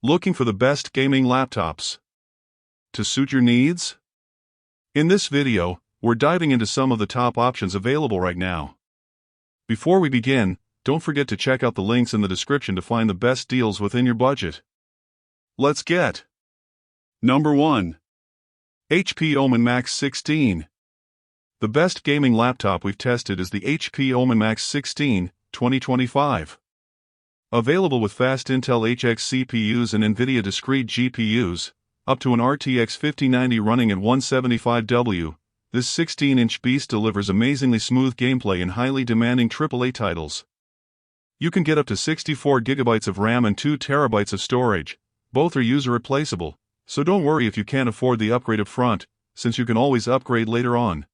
Looking for the best gaming laptops to suit your needs? In this video, we're diving into some of the top options available right now. Before we begin, don't forget to check out the links in the description to find the best deals within your budget. Let's get Number 1. HP OMEN Max 16. The best gaming laptop we've tested is the HP OMEN Max 16, 2025. Available with fast Intel HX CPUs and NVIDIA discrete GPUs, up to an RTX 5090 running at 175W, this 16-inch beast delivers amazingly smooth gameplay in highly demanding AAA titles. You can get up to 64GB of RAM and 2TB of storage. Both are user replaceable, so don't worry if you can't afford the upgrade up front, since you can always upgrade later on.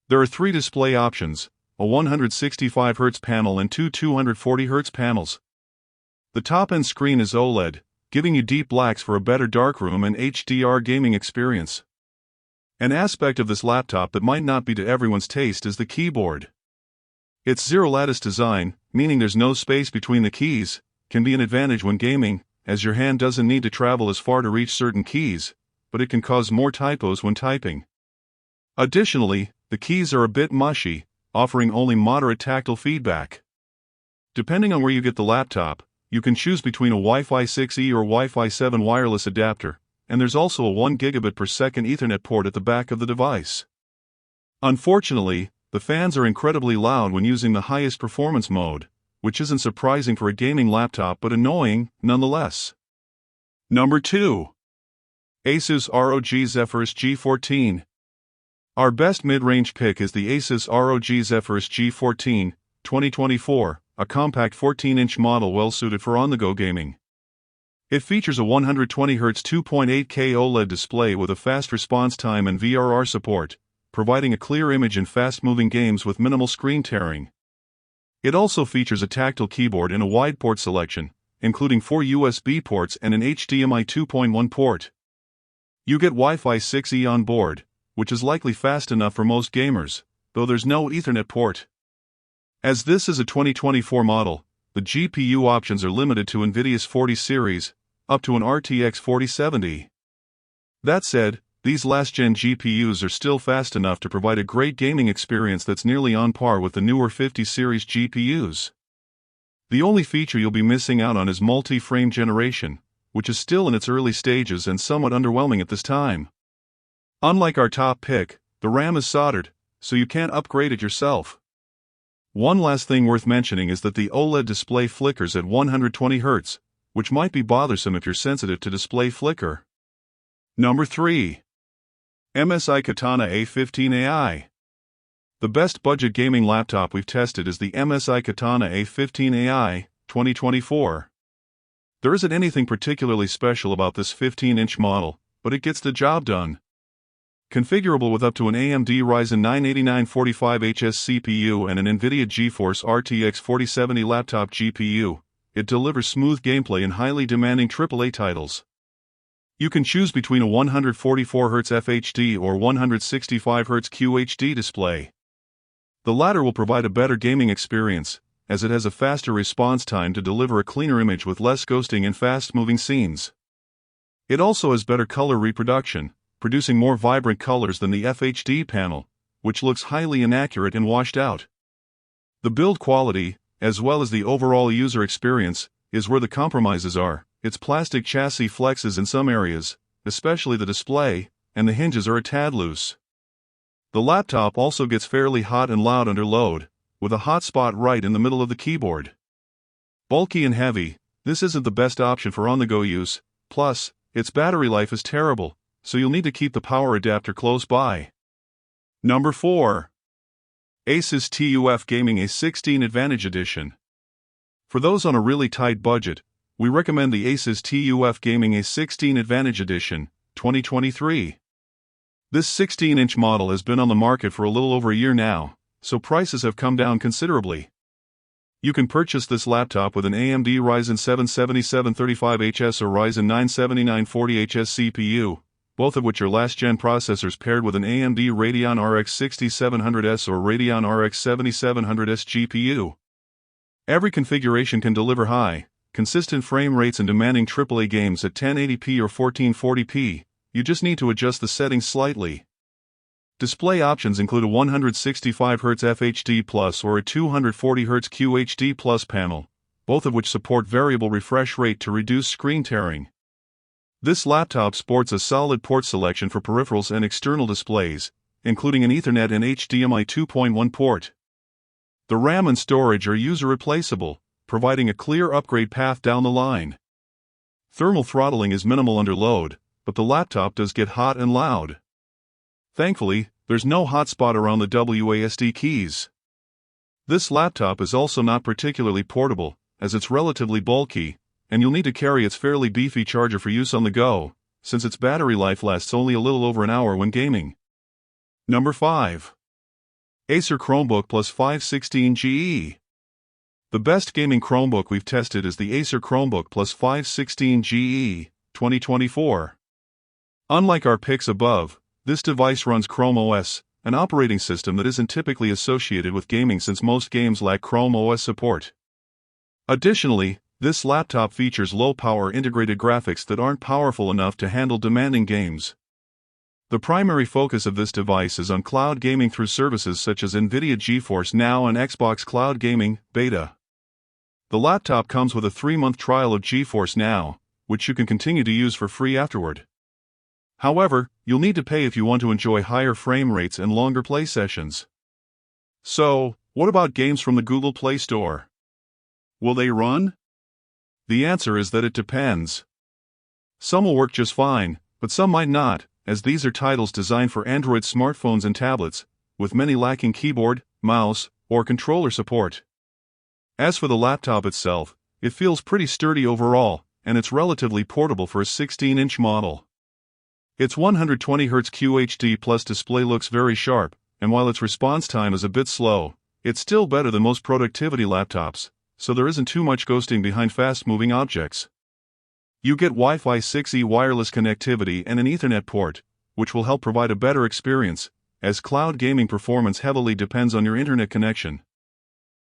There are 3 display options, a 165Hz panel and 2 240Hz panels. The top-end screen is OLED, giving you deep blacks for a better darkroom and HDR gaming experience. An aspect of this laptop that might not be to everyone's taste is the keyboard. Its zero-lattice design, meaning there's no space between the keys, can be an advantage when gaming, as your hand doesn't need to travel as far to reach certain keys, but it can cause more typos when typing. Additionally, the keys are a bit mushy, offering only moderate tactile feedback. Depending on where you get the laptop, you can choose between a Wi-Fi 6E or Wi-Fi 7 wireless adapter, and there's also a 1 gigabit per second Ethernet port at the back of the device. Unfortunately, the fans are incredibly loud when using the highest performance mode, which isn't surprising for a gaming laptop but annoying, nonetheless. Number 2. ASUS ROG Zephyrus G14. Our best mid-range pick is the ASUS ROG Zephyrus G14, 2024, a compact 14-inch model well-suited for on-the-go gaming. It features a 120Hz 2.8K OLED display with a fast response time and VRR support, providing a clear image in fast-moving games with minimal screen tearing. It also features a tactile keyboard and a wide port selection, including 4 USB ports and an HDMI 2.1 port. You get Wi-Fi 6E on board, which is likely fast enough for most gamers, though there's no Ethernet port. As this is a 2024 model, the GPU options are limited to NVIDIA's 40 series, up to an RTX 4070. That said, these last-gen GPUs are still fast enough to provide a great gaming experience that's nearly on par with the newer 50 series GPUs. The only feature you'll be missing out on is multi-frame generation, which is still in its early stages and somewhat underwhelming at this time. Unlike our top pick, the RAM is soldered, so you can't upgrade it yourself. One last thing worth mentioning is that the OLED display flickers at 120Hz, which might be bothersome if you're sensitive to display flicker. Number 3. MSI Katana A15 AI. The best budget gaming laptop we've tested is the MSI Katana A15 AI, 2024. There isn't anything particularly special about this 15-inch model, but it gets the job done. Configurable with up to an AMD Ryzen 9 8945HS CPU and an NVIDIA GeForce RTX 4070 laptop GPU, it delivers smooth gameplay in highly demanding AAA titles. You can choose between a 144Hz FHD or 165Hz QHD display. The latter will provide a better gaming experience, as it has a faster response time to deliver a cleaner image with less ghosting and fast-moving scenes. It also has better color reproduction, producing more vibrant colors than the FHD panel, which looks highly inaccurate and washed out. The build quality, as well as the overall user experience, is where the compromises are. Its plastic chassis flexes in some areas, especially the display, and the hinges are a tad loose. The laptop also gets fairly hot and loud under load, with a hot spot right in the middle of the keyboard. Bulky and heavy, this isn't the best option for on-the-go use, plus, its battery life is terrible, so you'll need to keep the power adapter close by. Number 4. ASUS TUF Gaming A16 Advantage Edition. For those on a really tight budget, we recommend the ASUS TUF Gaming A16 Advantage Edition, 2023. This 16-inch model has been on the market for a little over a year now, so prices have come down considerably. You can purchase this laptop with an AMD Ryzen 7 7735HS or Ryzen 9 7940HS CPU, both of which are last-gen processors paired with an AMD Radeon RX 6700S or Radeon RX 7700S GPU. Every configuration can deliver high, consistent frame rates and demanding AAA games at 1080p or 1440p, you just need to adjust the settings slightly. Display options include a 165Hz FHD Plus or a 240Hz QHD Plus panel, both of which support variable refresh rate to reduce screen tearing. This laptop sports a solid port selection for peripherals and external displays, including an Ethernet and HDMI 2.1 port. The RAM and storage are user replaceable, providing a clear upgrade path down the line. Thermal throttling is minimal under load, but the laptop does get hot and loud. Thankfully, there's no hotspot around the WASD keys. This laptop is also not particularly portable, as it's relatively bulky, and you'll need to carry its fairly beefy charger for use on the go, since its battery life lasts only a little over an hour when gaming. Number 5. Acer Chromebook Plus 516 GE. The best gaming Chromebook we've tested is the Acer Chromebook Plus 516 GE 2024. Unlike our picks above, this device runs Chrome OS, an operating system that isn't typically associated with gaming since most games lack Chrome OS support. Additionally, this laptop features low-power integrated graphics that aren't powerful enough to handle demanding games. The primary focus of this device is on cloud gaming through services such as NVIDIA GeForce Now and Xbox Cloud Gaming Beta. The laptop comes with a 3-month trial of GeForce Now, which you can continue to use for free afterward. However, you'll need to pay if you want to enjoy higher frame rates and longer play sessions. So, what about games from the Google Play Store? Will they run? The answer is that it depends. Some will work just fine, but some might not, as these are titles designed for Android smartphones and tablets, with many lacking keyboard, mouse, or controller support. As for the laptop itself, it feels pretty sturdy overall, and it's relatively portable for a 16-inch model. Its 120Hz QHD Plus display looks very sharp, and while its response time is a bit slow, it's still better than most productivity laptops, so there isn't too much ghosting behind fast-moving objects. You get Wi-Fi 6E wireless connectivity and an Ethernet port, which will help provide a better experience, as cloud gaming performance heavily depends on your internet connection.